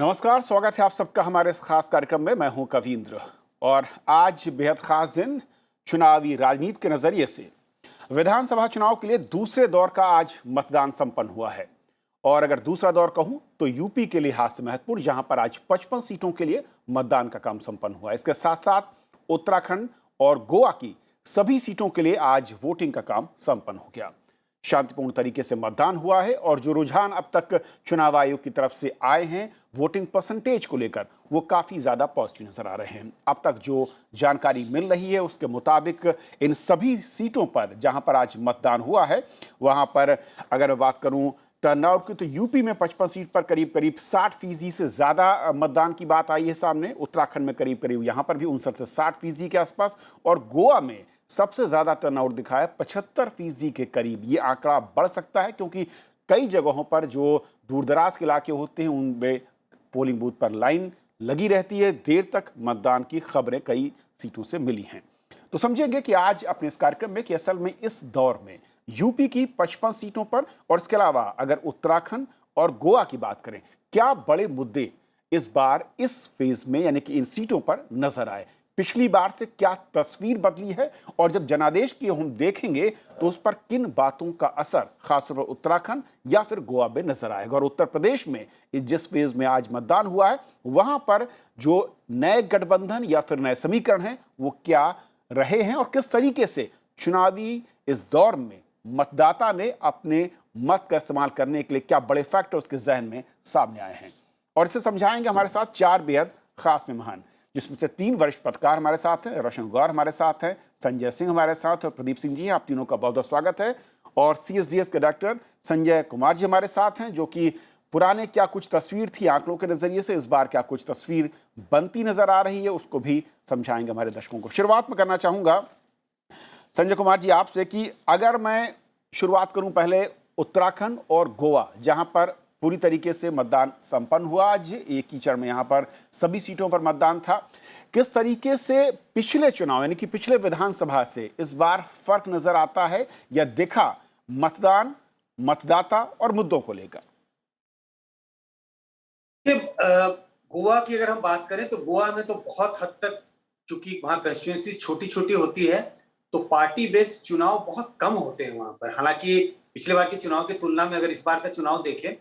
नमस्कार, स्वागत है आप सबका हमारे इस खास कार्यक्रम में। मैं हूं कवींद्र और आज बेहद खास दिन चुनावी राजनीति के नजरिए से विधानसभा चुनाव के लिए दूसरे दौर का आज मतदान संपन्न हुआ है। और अगर दूसरा दौर कहूं तो यूपी के लिहाज से महत्वपूर्ण, जहां पर आज 55 सीटों के लिए मतदान का काम संपन्न हुआ। इसके साथ साथ उत्तराखंड और गोवा की सभी सीटों के लिए आज वोटिंग का काम संपन्न हो गया। शांतिपूर्ण तरीके से मतदान हुआ है और जो रुझान अब तक चुनाव आयोग की तरफ से आए हैं वोटिंग परसेंटेज को लेकर, वो काफी ज्यादा पॉजिटिव नजर आ रहे हैं। अब तक जो जानकारी मिल रही है उसके मुताबिक इन सभी सीटों पर जहां पर आज मतदान हुआ है, वहां पर अगर मैं बात करूं टर्नआउट की, तो यूपी में 55 सीट पर करीब करीब 60% से ज्यादा मतदान की बात आई है सामने। उत्तराखंड में करीब करीब यहां पर भी 59 से 60% के आसपास, और गोवा में सबसे ज्यादा टर्नआउट दिखा है 75% के करीब। ये आंकड़ा बढ़ सकता है क्योंकि कई जगहों पर जो दूरदराज के इलाके होते हैं उनमें पोलिंग बूथ पर लाइन लगी रहती है, देर तक मतदान की खबरें कई सीटों से मिली हैं। तो समझेंगे कि आज अपने इस कार्यक्रम में कि असल में इस दौर में यूपी की 55 सीटों पर और इसके अलावा अगर उत्तराखंड और गोवा की बात करें, क्या बड़े मुद्दे इस बार इस फेज में यानी कि इन सीटों पर नजर आए, पिछली बार से क्या तस्वीर बदली है, और जब जनादेश की हम देखेंगे तो उस पर किन बातों का असर खासतौर पर उत्तराखंड या फिर गोवा में नजर आएगा। और उत्तर प्रदेश में जिस फेज में आज मतदान हुआ है वहां पर जो नए गठबंधन या फिर नए समीकरण हैं वो क्या रहे हैं और किस तरीके से चुनावी इस दौर में मतदाता ने अपने मत का इस्तेमाल करने के लिए क्या बड़े फैक्टर उसके जहन में सामने आए हैं। और इसे समझाएंगे हमारे साथ चार बेहद खास मेहमान, जिसमें से 3 वरिष्ठ पत्रकार हमारे साथ हैं। रोशन गौर हमारे साथ हैं, संजय सिंह हमारे साथ और प्रदीप सिंह जी हैं। आप तीनों का बहुत बहुत स्वागत है। और CSDS के डॉक्टर संजय कुमार जी हमारे साथ हैं, जो कि पुराने क्या कुछ तस्वीर थी आंकड़ों के नजरिए से, इस बार क्या कुछ तस्वीर बनती नजर आ रही है, उसको भी समझाएंगे हमारे दर्शकों को। शुरुआत में करना चाहूंगा संजय कुमार जी आपसे कि अगर मैं शुरुआत करूं पहले उत्तराखंड और गोवा, जहां पर पूरी तरीके से मतदान संपन्न हुआ, आज एक ही चरण में यहां पर सभी सीटों पर मतदान था, किस तरीके से पिछले चुनाव यानी कि पिछले विधानसभा से इस बार फर्क नजर आता है या दिखा मतदान, मतदाता और मुद्दों को लेकर? गोवा की अगर हम बात करें तो गोवा में तो बहुत हद तक, चूंकि वहां कंस्टिट्यूएंसी छोटी छोटी होती है, तो पार्टी बेस्ड चुनाव बहुत कम होते हैं वहां पर। हालांकि पिछले बार के चुनाव की तुलना में अगर इस बार का चुनाव देखें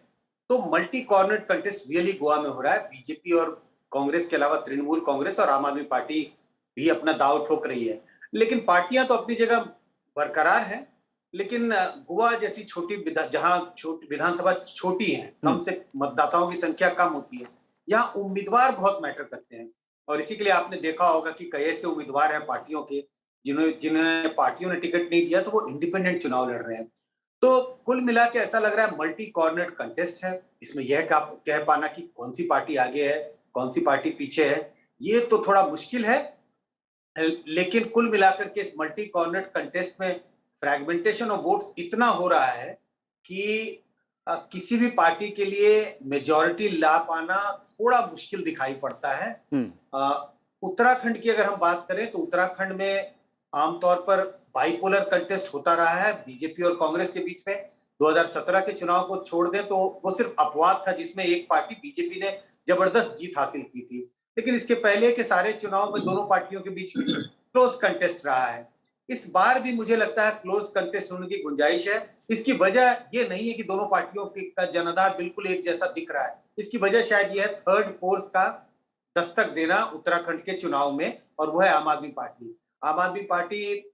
तो multi corner contest really Goa में हो रहा है। बीजेपी और कांग्रेस के अलावा तृणमूल कांग्रेस और आम आदमी पार्टी भी अपना दांव ठोक रही है, लेकिन पार्टियां तो अपनी जगह बरकरार है। लेकिन गोवा जैसी जहां विधानसभा छोटी है, कम से मतदाताओं की संख्या कम होती है, यहाँ उम्मीदवार बहुत मैटर करते हैं। और इसी के लिए आपने देखा होगा कि कई ऐसे उम्मीदवार हैं पार्टियों के जिन्हें जिन्हें पार्टियों ने टिकट नहीं दिया, तो वो इंडिपेंडेंट चुनाव लड़ रहे हैं। तो कुल मिला के ऐसा लग रहा है मल्टी कॉर्नर कंटेस्ट है। इसमें यह कह पाना कि कौन सी पार्टी आगे है, कौन सी पार्टी पीछे है, ये तो थोड़ा मुश्किल है। लेकिन कुल मिलाकर के इस मल्टी कॉर्नर कंटेस्ट में फ्रैगमेंटेशन ऑफ वोट्स इतना हो रहा है कि किसी भी पार्टी के लिए मेजॉरिटी ला पाना थोड़ा मुश्किल दिखाई पड़ता है। उत्तराखंड की अगर हम बात करें तो उत्तराखंड में आमतौर पर बाइपोलर कंटेस्ट होता रहा है बीजेपी और कांग्रेस के बीच में। 2017 के चुनाव को छोड़ दें तो वो सिर्फ अपवाद था जिसमें एक पार्टी बीजेपी ने जबरदस्त जीत हासिल की थी, लेकिन इसके पहले के सारे चुनाव में दोनों पार्टियों के बीच क्लोज कंटेस्ट रहा है। इस बार भी मुझे लगता है क्लोज कंटेस्ट होने की गुंजाइश है। इसकी वजह ये नहीं है कि दोनों पार्टियों का जनाधार बिल्कुल एक जैसा दिख रहा है, इसकी वजह शायद यह है थर्ड फोर्स का दस्तक देना उत्तराखंड के चुनाव में, और वो है आम आदमी पार्टी। आम आदमी पार्टी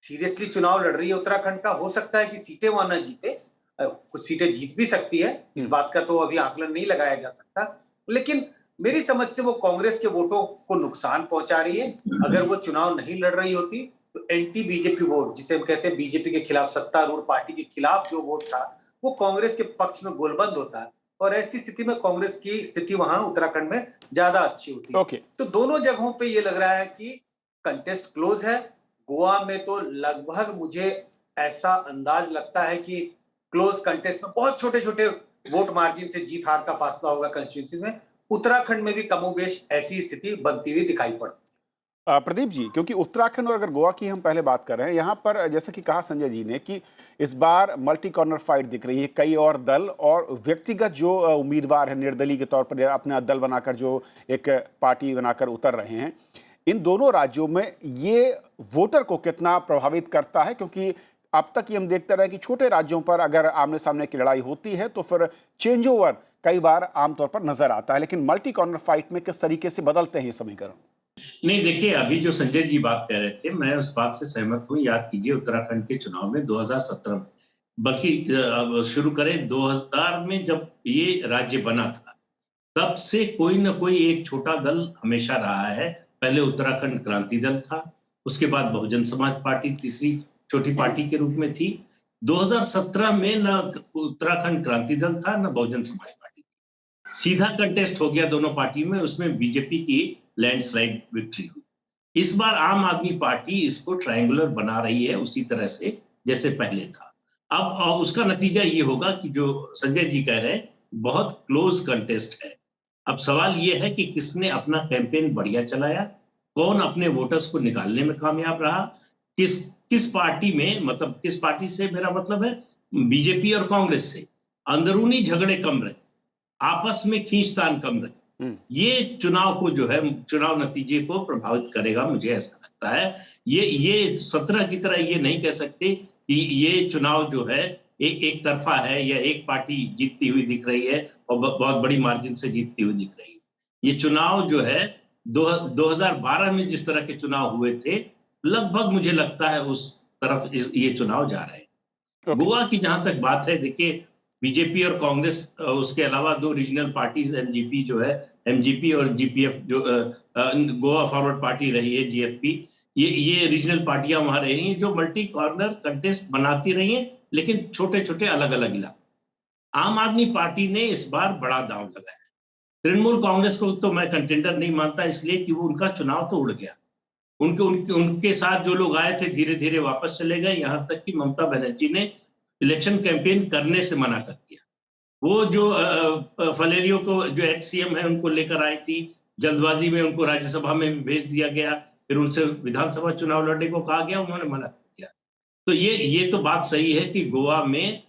सीरियसली चुनाव लड़ रही है उत्तराखंड का। हो सकता है कि सीटें वहां न जीते, कुछ सीटें जीत भी सकती है, इस बात का तो अभी आकलन नहीं लगाया जा सकता, लेकिन मेरी समझ से वो कांग्रेस के वोटों को नुकसान पहुंचा रही है। अगर वो चुनाव नहीं लड़ रही होती तो एंटी बीजेपी वोट, जिसे हम कहते हैं बीजेपी के खिलाफ, सत्तारूढ़ पार्टी के खिलाफ जो वोट था, वो कांग्रेस के पक्ष में गोलबंद होता है, और ऐसी स्थिति में कांग्रेस की स्थिति वहां उत्तराखंड में ज्यादा अच्छी होती है। तो दोनों जगहों पे ये लग रहा है कि कंटेस्ट क्लोज है। गोवा में तो लगभग मुझे ऐसा अंदाज लगता है कि क्लोज कंटेस्ट में बहुत छोटे छोटे वोट मार्जिन से जीत हार का फासला होगा कंस्टिट्यूंसी में। उत्तराखंड में भी कमोबेश ऐसी स्थिति बनती हुई दिखाई पड़ती। प्रदीप जी, क्योंकि उत्तराखंड और अगर गोवा की हम पहले बात कर रहे हैं, यहाँ पर जैसे कि कहा संजय जी ने कि इस बार मल्टी कॉर्नर फाइट दिख रही है। कई और दल और व्यक्तिगत जो उम्मीदवार है निर्दलीय के तौर पर अपना दल बनाकर जो एक पार्टी बनाकर उतर रहे हैं, इन दोनों राज्यों में ये वोटर को कितना प्रभावित करता है? क्योंकि अब तक ये हम देखते रहे कि छोटे राज्यों पर अगर आमने सामने की लड़ाई होती है तो फिर चेंज ओवर कई बार आमतौर पर नजर आता है, लेकिन मल्टी कॉर्नर फाइट में किस तरीके से बदलते हैं ये समीकरण? नहीं, देखिए, अभी जो संजय जी बात कह रहे थे, मैं उस बात से सहमत हूँ। याद कीजिए उत्तराखंड के चुनाव में 2017 में, बल्कि शुरू करें 2000 में जब ये राज्य बना था, तब से कोई न कोई एक छोटा दल हमेशा रहा है। पहले उत्तराखंड क्रांति दल था, उसके बाद बहुजन समाज पार्टी तीसरी छोटी पार्टी के रूप में थी। 2017 में न उत्तराखंड क्रांति दल था, न बहुजन समाज पार्टी थी। सीधा कंटेस्ट हो गया दोनों पार्टी में, उसमें बीजेपी की लैंडस्लाइड विक्ट्री हुई। इस बार आम आदमी पार्टी इसको ट्रायंगुलर बना रही है उसी तरह से जैसे पहले था। अब उसका नतीजा ये होगा कि जो संजय जी कह रहे हैं, बहुत क्लोज कंटेस्ट है। अब सवाल ये है कि किसने अपना कैंपेन बढ़िया चलाया, कौन अपने वोटर्स को निकालने में कामयाब रहा, किस पार्टी में, मतलब किस पार्टी से मेरा मतलब है बीजेपी और कांग्रेस से अंदरूनी झगड़े कम रहे, आपस में खींचतान कम रहे। ये चुनाव को जो है, चुनाव नतीजे को प्रभावित करेगा, मुझे ऐसा लगता है। ये 17 की तरह ये नहीं कह सकते कि ये चुनाव जो है एक तरफा है या एक पार्टी जीतती हुई दिख रही है और बहुत बड़ी मार्जिन से जीतती हुई दिख रही है। ये चुनाव जो है 2012 में जिस तरह के चुनाव हुए थे, लगभग मुझे लगता है उस तरफ ये चुनाव जा रहे हैं। गोवा की जहां तक बात है, देखिए, बीजेपी और कांग्रेस, उसके अलावा दो रीजनल पार्टीज एमजीपी जो है, एमजीपी और जीपीएफ जो गोवा फॉरवर्ड पार्टी रही है, जीएफपी, ये रीजनल पार्टियां वहां रही हैं जो मल्टी कॉर्नर कंटेस्ट बनाती रही हैं, लेकिन छोटे छोटे अलग अलग इलाके। आम आदमी पार्टी ने इस बार बड़ा दांव लगाया। तृणमूल कांग्रेस को तो मैं कंटेंडर नहीं मानता, इसलिए कि वो उनका चुनाव तो उड़ गया। उनके साथ जो लोग आए थे धीरे धीरे वापस चले गए, यहां तक कि ममता बनर्जी ने इलेक्शन कैंपेन करने से मना कर दिया। वो जो फलेरियो को, जो एक्स सीएम है, उनको लेकर आई थी, जल्दबाजी में उनको राज्यसभा में भी भेज दिया गया, फिर उनसे विधानसभा चुनाव लड़ने को कहा गया, उन्होंने मना कर दिया। तो ये तो बात सही है कि गोवा में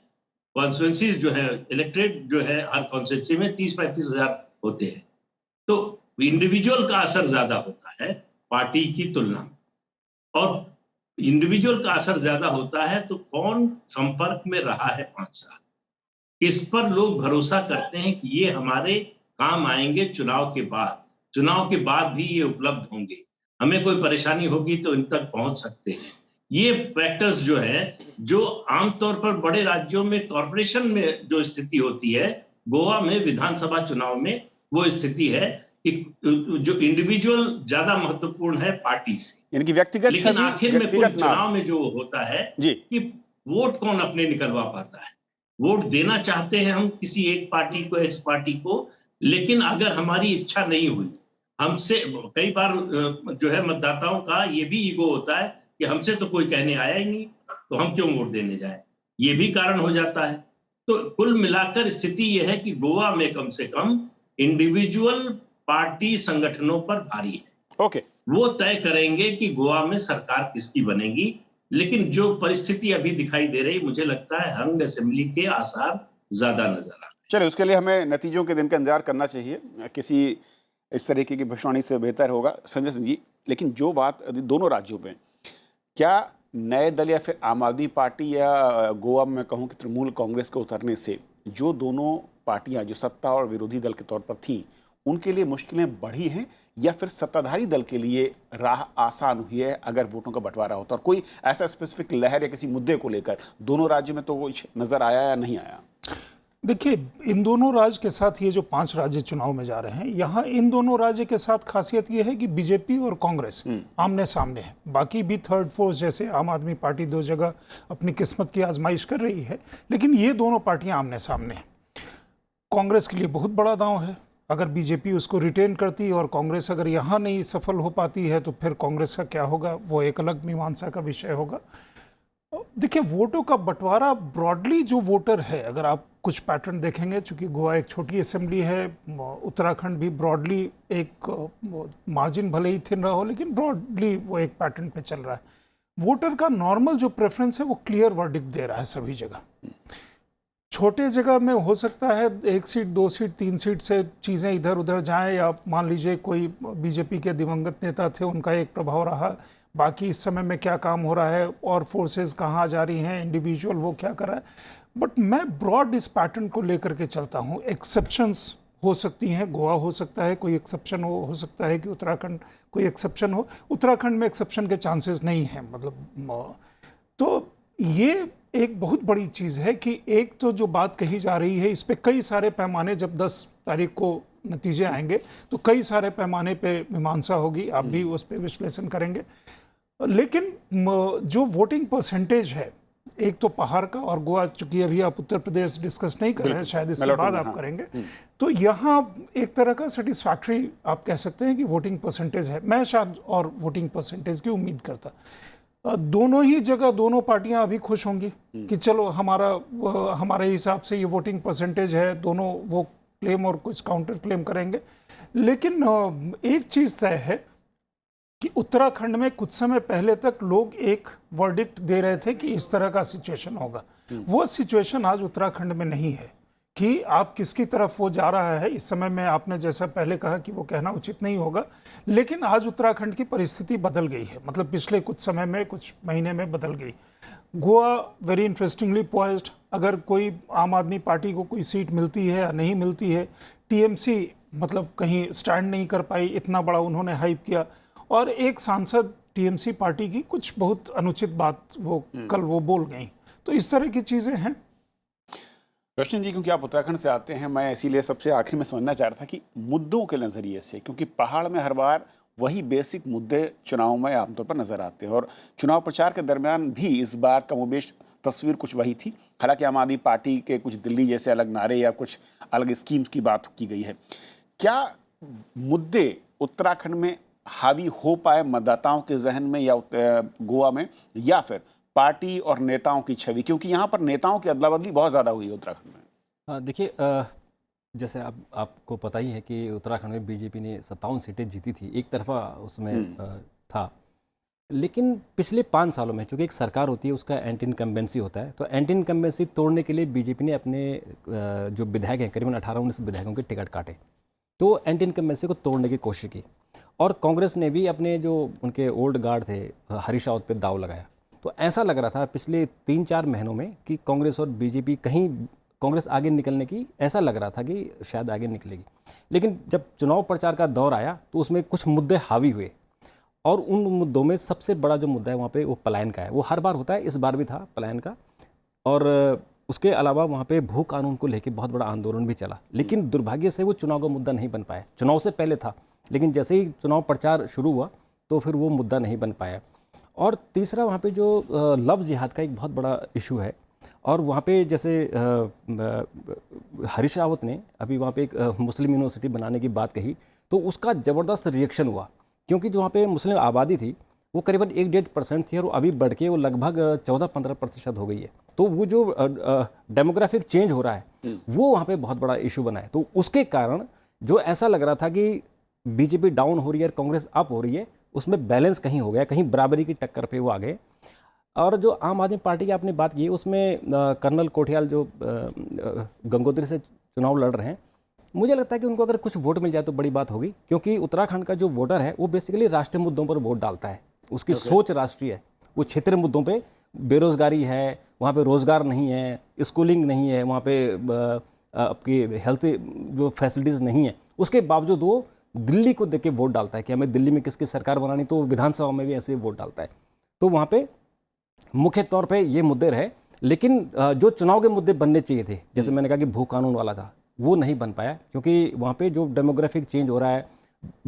कॉन्स्टिट्यूएंसीज जो है, इलेक्टेड जो है, हर कॉन्स्टिट्यूएंसी में 30-35 हजार होते हैं, तो इंडिविजुअल का असर ज्यादा होता है पार्टी की तुलना में। और इंडिविजुअल का असर ज्यादा होता है तो कौन संपर्क में रहा है 5 साल, किस पर लोग भरोसा करते हैं कि ये हमारे काम आएंगे चुनाव के बाद भी ये उपलब्ध होंगे, हमें कोई परेशानी होगी तो इन तक पहुंच सकते हैं। ये फैक्टर्स जो है, जो आमतौर पर बड़े राज्यों में कॉर्पोरेशन में जो स्थिति होती है, गोवा में विधानसभा चुनाव में वो स्थिति है कि जो इंडिविजुअल ज्यादा महत्वपूर्ण है पार्टी से, यानी कि व्यक्तिगत, लेकिन आखिर में कुल चुनाव में जो होता है जी, कि वोट कौन अपने निकलवा पाता है। वोट देना चाहते हैं हम किसी एक पार्टी को, एक्स पार्टी को, लेकिन अगर हमारी इच्छा नहीं हुई, हमसे कई बार जो है मतदाताओं का ये भी ईगो होता है कि हमसे तो कोई कहने आया ही नहीं, तो हम क्यों वोट देने जाए, ये भी कारण हो जाता है। तो कुल मिलाकर स्थिति यह है कि गोवा में कम से कम इंडिविजुअल पार्टी संगठनों पर भारी है। ओके, वो तय करेंगे कि गोवा में सरकार किसकी बनेगी, लेकिन जो परिस्थिति अभी दिखाई दे रही, मुझे लगता है हंग असेंबली के आसार ज्यादा नजर आ रहे हैं। चलिए, उसके लिए हमें नतीजों के दिन का इंतजार करना चाहिए, किसी इस तरीके की भविष्यवाणी से बेहतर होगा संजय सिंह जी। लेकिन जो बात दोनों राज्यों में, क्या नए दल या फिर आम आदमी पार्टी या गोवा में कहूँ कि तृणमूल कांग्रेस के उतरने से जो दोनों पार्टियां जो सत्ता और विरोधी दल के तौर पर थीं, उनके लिए मुश्किलें बढ़ी हैं या फिर सत्ताधारी दल के लिए राह आसान हुई है अगर वोटों का बंटवारा होता? और कोई ऐसा स्पेसिफिक लहर या किसी मुद्दे को लेकर दोनों राज्यों में तो कुछ नजर आया या नहीं आया? देखिए, इन दोनों राज्य के साथ ये जो 5 राज्य चुनाव में जा रहे हैं, यहाँ इन दोनों राज्य के साथ खासियत ये है कि बीजेपी और कांग्रेस आमने सामने है। बाकी भी थर्ड फोर्स जैसे आम आदमी पार्टी 2 जगह अपनी किस्मत की आजमाइश कर रही है, लेकिन ये दोनों पार्टियां आमने सामने हैं। कांग्रेस के लिए बहुत बड़ा दांव है, अगर बीजेपी उसको रिटेन करती और कांग्रेस अगर यहाँ नहीं सफल हो पाती है तो फिर कांग्रेस का क्या होगा, वो एक अलग मीमांसा का विषय होगा। देखिए, वोटों का बंटवारा ब्रॉडली जो वोटर है, अगर आप कुछ पैटर्न देखेंगे, चूंकि गोवा एक छोटी असेंबली है, उत्तराखंड भी ब्रॉडली एक मार्जिन भले ही थिन रहा हो, लेकिन ब्रॉडली वो एक पैटर्न पे चल रहा है। वोटर का नॉर्मल जो प्रेफरेंस है वो क्लियर वर्डिक्ट दे रहा है सभी जगह। छोटे जगह में हो सकता है 1 सीट 2 सीट 3 सीट से चीज़ें इधर उधर जाएं, या मान लीजिए कोई बीजेपी के दिवंगत नेता थे, उनका एक प्रभाव रहा, बाकी इस समय में क्या काम हो रहा है और फोर्सेस कहाँ जा रही हैं, इंडिविजुअल वो क्या कर रहा है। बट मैं ब्रॉड इस पैटर्न को लेकर के चलता हूँ। एक्सेप्शंस हो सकती हैं, गोवा हो सकता है कोई एक्सेप्शन हो सकता है कि उत्तराखंड कोई एक्सेप्शन हो। उत्तराखंड में एक्सेप्शन के चांसेस नहीं हैं, मतलब तो ये एक बहुत बड़ी चीज़ है कि एक तो जो बात कही जा रही है, इस पे कई सारे पैमाने, जब 10 तारीख को नतीजे आएंगे तो कई सारे पैमाने पे मीमांसा होगी, आप भी उस पर विश्लेषण करेंगे। लेकिन जो वोटिंग परसेंटेज है, एक तो पहाड़ का और गोवा, चूंकि अभी आप उत्तर प्रदेश डिस्कस नहीं कर रहे हैं, शायद इसके बाद आप करेंगे, तो यहाँ एक तरह का सेटिस्फैक्ट्री आप कह सकते हैं कि वोटिंग परसेंटेज है। मैं शायद और वोटिंग परसेंटेज की उम्मीद करता। दोनों ही जगह दोनों पार्टियां अभी खुश होंगी कि चलो हमारे हिसाब से ये वोटिंग परसेंटेज है, दोनों वो क्लेम और कुछ काउंटर क्लेम करेंगे। लेकिन एक चीज़ तय है कि उत्तराखंड में कुछ समय पहले तक लोग एक वर्डिक्ट दे रहे थे कि इस तरह का सिचुएशन होगा। वो सिचुएशन आज उत्तराखंड में नहीं है कि आप किसकी तरफ वो जा रहा है। इस समय में आपने जैसा पहले कहा कि वो कहना उचित नहीं होगा, लेकिन आज उत्तराखंड की परिस्थिति बदल गई है, मतलब पिछले कुछ समय में, कुछ महीने में बदल गई। Goa very interestingly poised. अगर कोई आम आदमी पार्टी को कोई सीट मिलती है या नहीं मिलती है, टीएमसी मतलब कहीं स्टैंड नहीं कर पाई, इतना बड़ा उन्होंने हाइप किया, और एक सांसद टीएमसी पार्टी की कुछ बहुत अनुचित बात वो कल वो बोल गई। तो इस तरह की चीज़ें हैं। रोशन जी, क्योंकि आप उत्तराखंड से आते हैं, मैं इसीलिए सबसे आखिर में समझना चाह रहा था कि मुद्दों के नज़रिए से, क्योंकि पहाड़ में हर बार वही बेसिक मुद्दे चुनाव में आमतौर पर नजर आते हैं, और चुनाव प्रचार के दरमियान भी इस बार कमोबेश तस्वीर कुछ वही थी। हालांकि आम आदमी पार्टी के कुछ दिल्ली जैसे अलग नारे या कुछ अलग स्कीम्स की बात की गई है। क्या मुद्दे उत्तराखंड में हावी हो पाए मतदाताओं के जहन में या गोवा में, या फिर पार्टी और नेताओं की छवि, क्योंकि यहाँ पर नेताओं की अदला बदली बहुत ज़्यादा हुई है उत्तराखंड में। देखिए, जैसे आपको पता ही है कि उत्तराखंड में बीजेपी ने 57 सीटें जीती थी, एक तरफा उसमें था। लेकिन पिछले 5 सालों में, चूँकि एक सरकार होती है उसका एंटी इनकम्बेंसी होता है, तो एंटी इनकम्बेंसी तोड़ने के लिए बीजेपी ने अपने जो विधायक हैं, करीबन 18-19 विधायकों के टिकट काटे, तो एंटी इनकम्बेंसी को तोड़ने की कोशिश की। और कांग्रेस ने भी अपने जो उनके ओल्ड गार्ड थे हरीश रावत पे दाव लगाया। तो ऐसा लग रहा था पिछले 3-4 महीनों में कि कांग्रेस और बीजेपी, कहीं कांग्रेस आगे निकलने की, ऐसा लग रहा था कि शायद आगे निकलेगी। लेकिन जब चुनाव प्रचार का दौर आया तो उसमें कुछ मुद्दे हावी हुए, और उन मुद्दों में सबसे बड़ा जो मुद्दा है वहाँ पे वो पलायन का है। वो हर बार होता है, इस बार भी था पलायन का। और उसके अलावा वहाँ पे भू कानून को लेकर बहुत बड़ा आंदोलन भी चला, लेकिन दुर्भाग्य से वो चुनाव का मुद्दा नहीं बन पाया। चुनाव से पहले था, लेकिन जैसे ही चुनाव प्रचार शुरू हुआ तो फिर वो मुद्दा नहीं बन पाया। और तीसरा, वहाँ पे जो लव जिहाद का एक बहुत बड़ा इशू है, और वहाँ पे जैसे हरीश रावत ने अभी वहाँ पे एक मुस्लिम यूनिवर्सिटी बनाने की बात कही, तो उसका ज़बरदस्त रिएक्शन हुआ, क्योंकि जो वहाँ पे मुस्लिम आबादी थी वो करीबन 1-1.5% थी, और अभी बढ़ के वो लगभग 14-15% हो गई है। तो वो जो डेमोग्राफिक चेंज हो रहा है वो वहाँ पे बहुत बड़ा इशू बना है। तो उसके कारण जो ऐसा लग रहा था कि बीजेपी डाउन हो रही है और कांग्रेस अप हो रही है, उसमें बैलेंस कहीं हो गया, कहीं बराबरी की टक्कर पे वो आ गए। और जो आम आदमी पार्टी की आपने बात की है, उसमें कर्नल कोठियाल जो गंगोत्री से चुनाव लड़ रहे हैं, मुझे लगता है कि उनको अगर कुछ वोट मिल जाए तो बड़ी बात होगी, क्योंकि उत्तराखंड का जो वोटर है वो बेसिकली राष्ट्रीय मुद्दों पर वोट डालता है। उसकी सोच राष्ट्रीय है, वो क्षेत्रीय मुद्दों पे, बेरोजगारी है, वहाँ पे रोजगार नहीं है, स्कूलिंग नहीं है, वहाँ पे आपकी हेल्थ जो फैसिलिटीज़ नहीं है, उसके बावजूद वो दिल्ली को देख के वोट डालता है कि हमें दिल्ली में किसकी सरकार बनानी, तो विधानसभा में भी ऐसे वोट डालता है। तो वहाँ पे मुख्य तौर पे ये मुद्दे रहे, लेकिन जो चुनाव के मुद्दे बनने चाहिए थे, जैसे मैंने कहा कि भू कानून वाला था, वो नहीं बन पाया, क्योंकि वहाँ पे जो डेमोग्राफिक चेंज हो रहा है,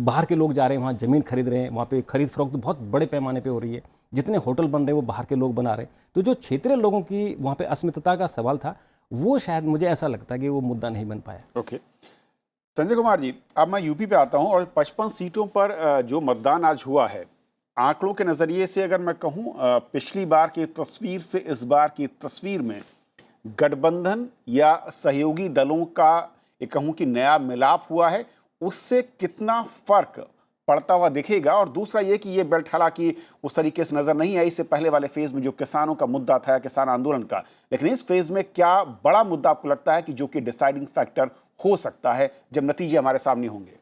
बाहर के लोग जा रहे हैं, वहाँ ज़मीन खरीद रहे हैं, वहाँ पे खरीद फरोख्त बहुत बड़े पैमाने पे हो रही है, जितने होटल बन रहे हैं वो बाहर के लोग बना रहे हैं। तो जो क्षेत्रीय लोगों की वहाँ पे अस्मिता का सवाल था, वो शायद मुझे ऐसा लगता है कि वो मुद्दा नहीं बन पाया। ओके, संजय कुमार जी, अब मैं यूपी पे आता हूँ, और 55 सीटों पर जो मतदान आज हुआ है, आंकड़ों के नज़रिए से अगर मैं कहूं, पिछली बार की तस्वीर से इस बार की तस्वीर में गठबंधन या सहयोगी दलों का एक कहूं कि नया मिलाप हुआ है, उससे कितना फर्क पड़ता हुआ दिखेगा? और दूसरा ये कि ये बेल्ट हालांकि उस तरीके से नजर नहीं आई इससे पहले वाले फेज में जो किसानों का मुद्दा था, किसान आंदोलन का, लेकिन इस फेज में क्या बड़ा मुद्दा आपको लगता है कि जो कि डिसाइडिंग फैक्टर हो सकता है जब नतीजे हमारे सामने होंगे?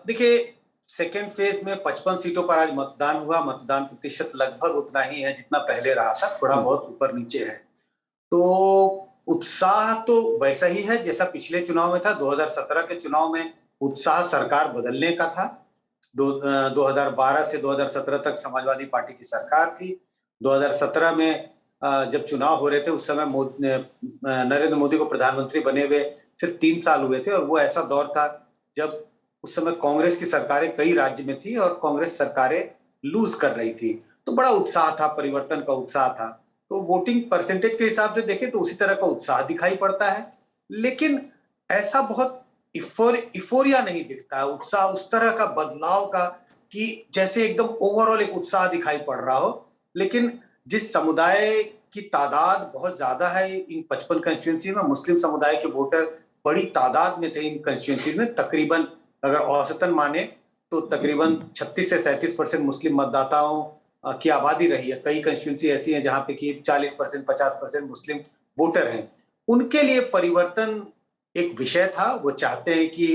देखिए, सेकेंड फेज में 55 सीटों पर आज मतदान हुआ। मतदान प्रतिशत लगभग उतना ही है जितना पहले रहा था, थोड़ा बहुत ऊपर नीचे है। तो उत्साह तो वैसा ही है जैसा पिछले चुनाव में था। 2017 के चुनाव में उत्साह सरकार बदलने का था। 2012 से 2017 तक समाजवादी पार्टी की सरकार थी। 2017 में जब चुनाव हो रहे थे उस समय नरेंद्र मोदी को प्रधानमंत्री बने हुए सिर्फ 3 साल हुए थे, और वो ऐसा दौर था जब उस समय कांग्रेस की सरकारें कई राज्य में थी और कांग्रेस सरकारें लूज कर रही थी। तो बड़ा उत्साह था, परिवर्तन का उत्साह था। तो वोटिंग परसेंटेज के हिसाब से देखें तो उसी तरह का उत्साह दिखाई पड़ता है, लेकिन ऐसा बहुत इफोरिया नहीं दिखता है, उत्साह उस तरह का बदलाव का कि जैसे एकदम ओवरऑल एक उत्साह दिखाई पड़ रहा हो। लेकिन जिस समुदाय की तादाद बहुत ज्यादा है इन 55 कंस्टिट्यूंसी में, मुस्लिम समुदाय के वोटर बड़ी तादाद में थे इन कंस्टिट्यूंसी में। तकरीबन अगर औसतन माने तो तकरीबन 36 से 37% मुस्लिम मतदाताओं की आबादी रही है। कई कंस्टिट्यूंसी ऐसी हैं जहां पे कि 40% 50% मुस्लिम वोटर हैं। उनके लिए परिवर्तन एक विषय था। वो चाहते हैं कि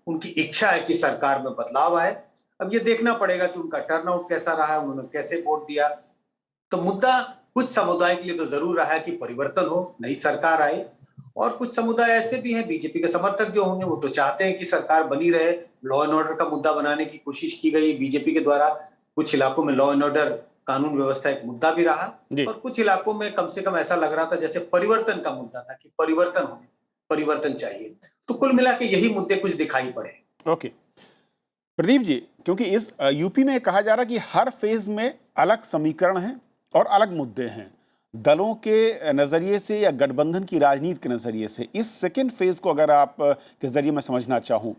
उनकी इच्छा है कि सरकार में बदलाव आए। अब ये देखना पड़ेगा कि उनका टर्नआउट कैसा रहा है, उन्होंने कैसे वोट दिया। तो मुद्दा कुछ समुदाय के लिए तो जरूर रहा है कि परिवर्तन हो, नई सरकार आए, और कुछ समुदाय ऐसे भी हैं बीजेपी के समर्थक जो होंगे वो तो चाहते हैं कि सरकार बनी रहे। लॉ एंड ऑर्डर का मुद्दा बनाने की कोशिश की गई बीजेपी के द्वारा। कुछ इलाकों में लॉ एंड ऑर्डर, कानून व्यवस्था एक मुद्दा भी रहा, और कुछ इलाकों में कम से कम ऐसा लग रहा था जैसे परिवर्तन का मुद्दा था कि परिवर्तन चाहिए। तो कुल मिला के यही मुद्दे कुछ दिखाई पड़े। ओके प्रदीप जी, क्योंकि इस यूपी में कहा जा रहा है कि हर फेज में अलग समीकरण हैं और अलग मुद्दे हैं, दलों के नज़रिए से या गठबंधन की राजनीति के नज़रिए से, इस सेकेंड फेज को अगर आप के जरिए मैं समझना चाहूँ,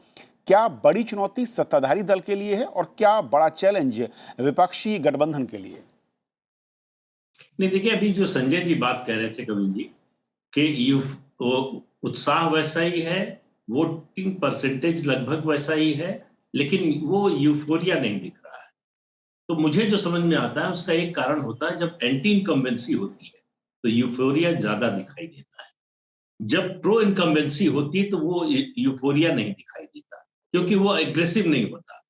क्या बड़ी चुनौती सत्ताधारी दल के लिए है और क्या बड़ा चैलेंज विपक्षी गठबंधन के लिए? नहीं, देखिए, अभी जो संजय जी बात कह रहे थे कविन जी कि वो उत्साह वैसा ही है, वोटिंग परसेंटेज लगभग वैसा ही है, लेकिन वो यूफोरिया नहीं दिख रहा है। तो मुझे जो समझ में आता है उसका एक कारण होता है, जब एंटी इनकम्बेंसी होती है तो यूफोरिया ज्यादा दिखाई देता है। जब प्रो इनकम्बेंसी होती है तो वो यूफोरिया नहीं दिखाई देता, क्योंकि वो एग्रेसिव नहीं होता।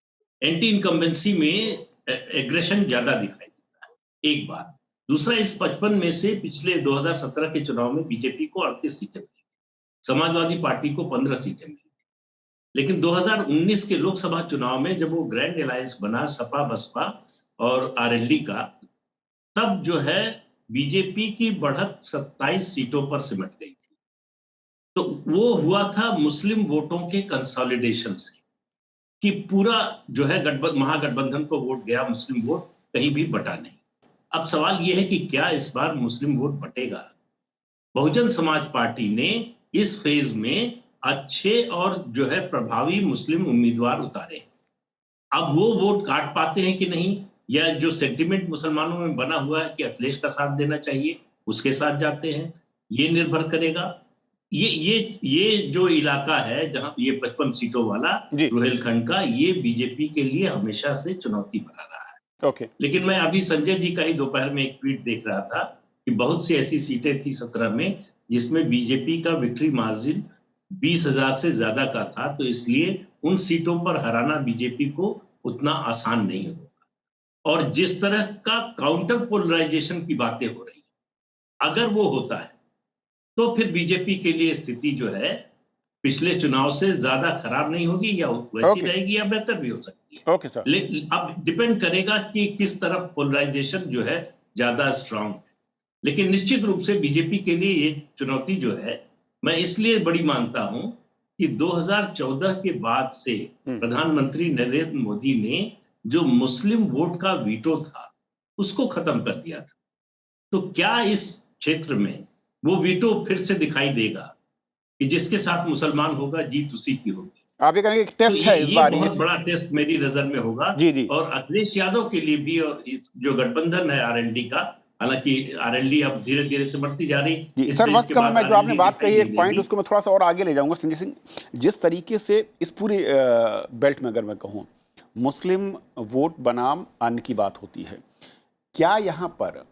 एंटी इनकम्बेंसी में एग्रेशन ज्यादा दिखाई देता है, एक बात। दूसरा, इस 55 में से पिछले 2017 के चुनाव में बीजेपी को 38 सीटें मिली थी, समाजवादी पार्टी को 15 सीटें मिली थी। लेकिन 2019 के लोकसभा चुनाव में जब वो ग्रैंड अलायंस बना सपा बसपा और आरएलडी का, तब जो है बीजेपी की बढ़त 27 सीटों पर सिमट गई थी। तो वो हुआ था मुस्लिम वोटों के कंसोलिडेशन से, कि पूरा जो है महागठबंधन को वोट गया, मुस्लिम वोट कहीं भी बटा नहीं। अब सवाल ये है कि क्या इस बार मुस्लिम वोट बटेगा? बहुजन समाज पार्टी ने इस फेज में अच्छे और जो है प्रभावी मुस्लिम उम्मीदवार उतारे। अब वो वोट काट पाते हैं कि नहीं, या जो सेंटिमेंट मुसलमानों में बना हुआ है कि अखिलेश का साथ देना चाहिए उसके साथ जाते हैं, ये निर्भर करेगा। ये जो इलाका है जहां ये 55 सीटों वाला रुहेलखंड का, ये बीजेपी के लिए हमेशा से चुनौती बना रहा है। लेकिन मैं अभी संजय जी का ही दोपहर में एक ट्वीट देख रहा था कि बहुत सी ऐसी सीटें थी 17 में जिसमें बीजेपी का विक्ट्री मार्जिन 20,000 से ज्यादा का था, तो इसलिए उन सीटों पर हराना बीजेपी को उतना आसान नहीं होगा। और जिस तरह का काउंटर पोलराइजेशन की बातें हो रही, अगर वो होता है तो फिर बीजेपी के लिए स्थिति जो है पिछले चुनाव से ज्यादा खराब नहीं होगी, या वैसी रहेगी या बेहतर भी हो सकती है। सर। लेकिन अब डिपेंड करेगा कि किस तरफ पोलराइजेशन जो है ज्यादा स्ट्रांग है। लेकिन निश्चित रूप से बीजेपी के लिए ये चुनौती जो है, मैं इसलिए बड़ी मानता हूं कि 2014 के बाद से प्रधानमंत्री नरेंद्र मोदी ने जो मुस्लिम वोट का वीटो था उसको खत्म कर दिया था। तो क्या इस क्षेत्र में वो वीटो फिर से दिखाई देगा कि जिसके साथ मुसलमान होगा जीत उसी की होगी? आप ये कहेंगे एक तो टेस्ट है इस बार बहुत बड़ा टेस्ट मेरी नजर में होगा। जी जी। और अखिलेश यादव के लिए भी, और इस जो गठबंधन है आरएलडी का, हालांकि आरएलडी अब धीरे धीरे सिमटती जा रही। जी इस सर, देश वक्त के कम है, बाद मैं जो आपने RLD बात कही दिखाई एक नहीं पॉइंट देगी। उसको मैं थोड़ा सा और आगे ले जाऊंगा संजय सिंह। जिस तरीके से इस पूरे बेल्ट में अगर मैं कहूँ मुस्लिम वोट बनाम अन्य की बात होती है, क्या यहाँ पर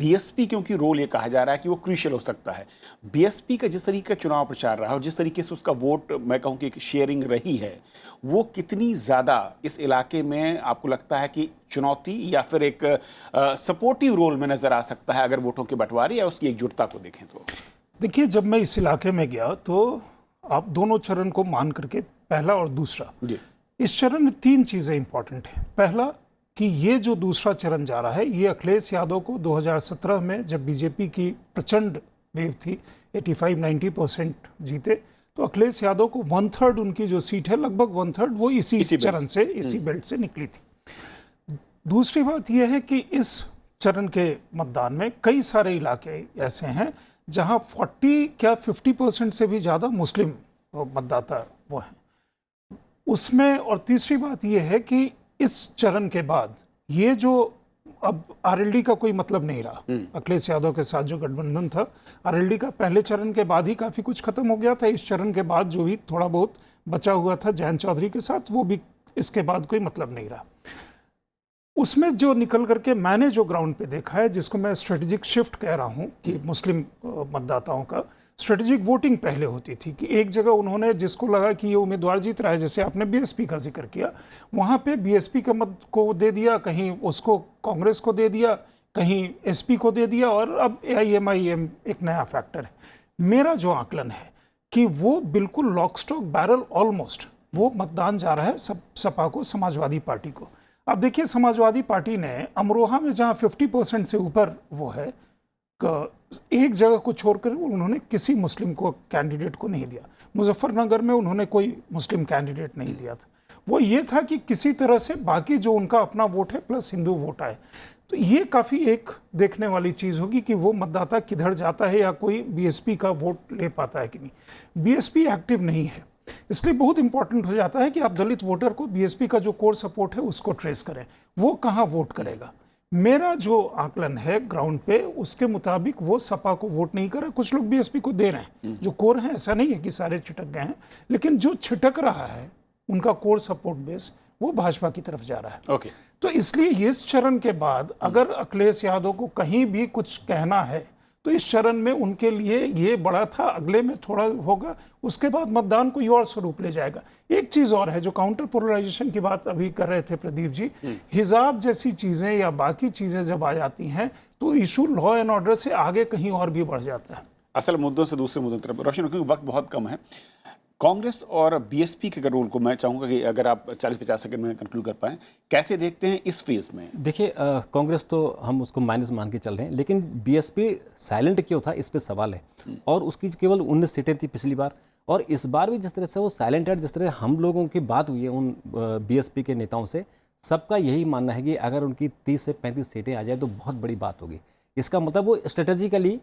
बीएसपी, क्योंकि रोल ये कहा जा रहा है कि वो क्रूशियल हो सकता है, बीएसपी का जिस तरीके का चुनाव प्रचार रहा है और जिस तरीके से उसका वोट मैं कहूँ कि शेयरिंग रही है, वो कितनी ज़्यादा इस इलाके में आपको लगता है कि चुनौती या फिर एक सपोर्टिव रोल में नज़र आ सकता है अगर वोटों के बंटवारे या उसकी एकजुटता को देखें तो? देखिए, जब मैं इस इलाके में गया तो आप दोनों चरण को मान करके, पहला और दूसरा, जी इस चरण में 3 चीज़ें इंपॉर्टेंट हैं। पहला कि ये जो दूसरा चरण जा रहा है, ये अखिलेश यादव को 2017 में जब बीजेपी की प्रचंड वेव थी, 85-90% जीते, तो अखिलेश यादव को 1/3 उनकी जो सीट है, लगभग 1/3 वो इसी चरण से, इसी बेल्ट से निकली थी। दूसरी बात यह है कि इस चरण के मतदान में कई सारे इलाके ऐसे हैं जहां 40 क्या 50% से भी ज़्यादा मुस्लिम मतदाता वो हैं उसमें। और तीसरी बात यह है कि इस चरण के बाद ये जो अब आरएलडी का कोई मतलब नहीं रहा, अखिलेश यादव के साथ जो गठबंधन था, आरएलडी का पहले चरण के बाद ही काफ़ी कुछ खत्म हो गया था। इस चरण के बाद जो भी थोड़ा बहुत बचा हुआ था जयंत चौधरी के साथ, वो भी इसके बाद कोई मतलब नहीं रहा। उसमें जो निकल करके मैंने जो ग्राउंड पे देखा है, जिसको मैं स्ट्रेटेजिक शिफ्ट कह रहा हूँ कि मुस्लिम मतदाताओं का स्ट्रेटेजिक वोटिंग पहले होती थी कि एक जगह उन्होंने जिसको लगा कि ये उम्मीदवार जीत रहा है, जैसे आपने बीएसपी का जिक्र किया, वहाँ पे बीएसपी के मत को दे दिया, कहीं उसको कांग्रेस को दे दिया, कहीं एसपी को दे दिया, और अब एआईएमआईएम एक नया फैक्टर है। मेरा जो आकलन है कि वो बिल्कुल लॉक स्टॉक बैरल ऑलमोस्ट वो मतदान जा रहा है सपा को, समाजवादी पार्टी को। अब देखिए, समाजवादी पार्टी ने अमरोहा में जहाँ 50% से ऊपर वो है, एक जगह को छोड़कर उन्होंने किसी मुस्लिम को कैंडिडेट को नहीं दिया। मुजफ्फरनगर में उन्होंने कोई मुस्लिम कैंडिडेट नहीं दिया था। वो ये था कि किसी तरह से बाकी जो उनका अपना वोट है प्लस हिंदू वोट आए। तो ये काफ़ी एक देखने वाली चीज़ होगी कि वो मतदाता किधर जाता है या कोई बीएसपी का वोट ले पाता है कि नहीं। बीएसपी एक्टिव नहीं है, इसलिए बहुत इंपॉर्टेंट हो जाता है कि आप दलित वोटर को बीएसपी का जो कोर सपोर्ट है उसको ट्रेस करें, वो कहाँ वोट करेगा। मेरा जो आकलन है ग्राउंड पे, उसके मुताबिक वो सपा को वोट नहीं कर रहा। कुछ लोग बीएसपी को दे रहे हैं जो कोर है, ऐसा नहीं है कि सारे छिटक गए हैं, लेकिन जो छिटक रहा है उनका कोर सपोर्ट बेस वो भाजपा की तरफ जा रहा है। ओके। तो इसलिए इस चरण के बाद अगर अखिलेश यादव को कहीं भी कुछ कहना है तो इस चरण में उनके लिए ये बड़ा था, अगले में थोड़ा होगा, उसके बाद मतदान कोई और स्वरूप ले जाएगा। एक चीज और है जो काउंटर पोलराइजेशन की बात अभी कर रहे थे प्रदीप जी, हिजाब जैसी चीजें या बाकी चीजें जब आ जाती हैं तो इशू लॉ एंड ऑर्डर से आगे कहीं और भी बढ़ जाता है। असल मुद्दों से दूसरे मुद्दों की तरफ रोशन, क्योंकि वक्त बहुत कम है, कांग्रेस और बीएसपी के रोल को मैं चाहूंगा कि अगर आप 40-50 सेकंड में कंक्लूड कर पाएं, कैसे देखते हैं इस फेज में? देखिए, कांग्रेस तो हम उसको माइनस मान के चल रहे हैं, लेकिन बीएसपी साइलेंट क्यों था इस पे सवाल है। और उसकी केवल 19 सीटें थी पिछली बार, और इस बार भी जिस तरह से वो साइलेंट है, जिस तरह हम लोगों की बात हुई है उन बीएसपी के नेताओं से, सबका यही मानना है कि अगर उनकी 30 से 35 सीटें आ जाए तो बहुत बड़ी बात होगी। इसका मतलब वो स्ट्रेटेजिकली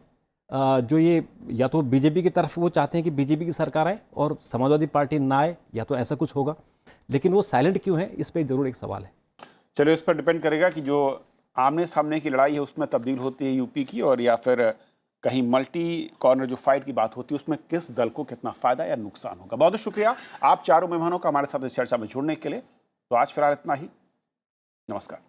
जो ये या तो बीजेपी की तरफ वो चाहते हैं कि बीजेपी की सरकार आए और समाजवादी पार्टी ना आए, या तो ऐसा कुछ होगा, लेकिन वो साइलेंट क्यों है इस पर जरूर एक सवाल है। चलिए, उस पर डिपेंड करेगा कि जो आमने सामने की लड़ाई है उसमें तब्दील होती है यूपी की, और या फिर कहीं मल्टी कॉर्नर जो फाइट की बात होती है उसमें किस दल को कितना फायदा या नुकसान होगा। बहुत बहुत शुक्रिया आप चारों मेहमानों का हमारे साथ इस चर्चा में जुड़ने के लिए। तो आज फिलहाल इतना ही, नमस्कार।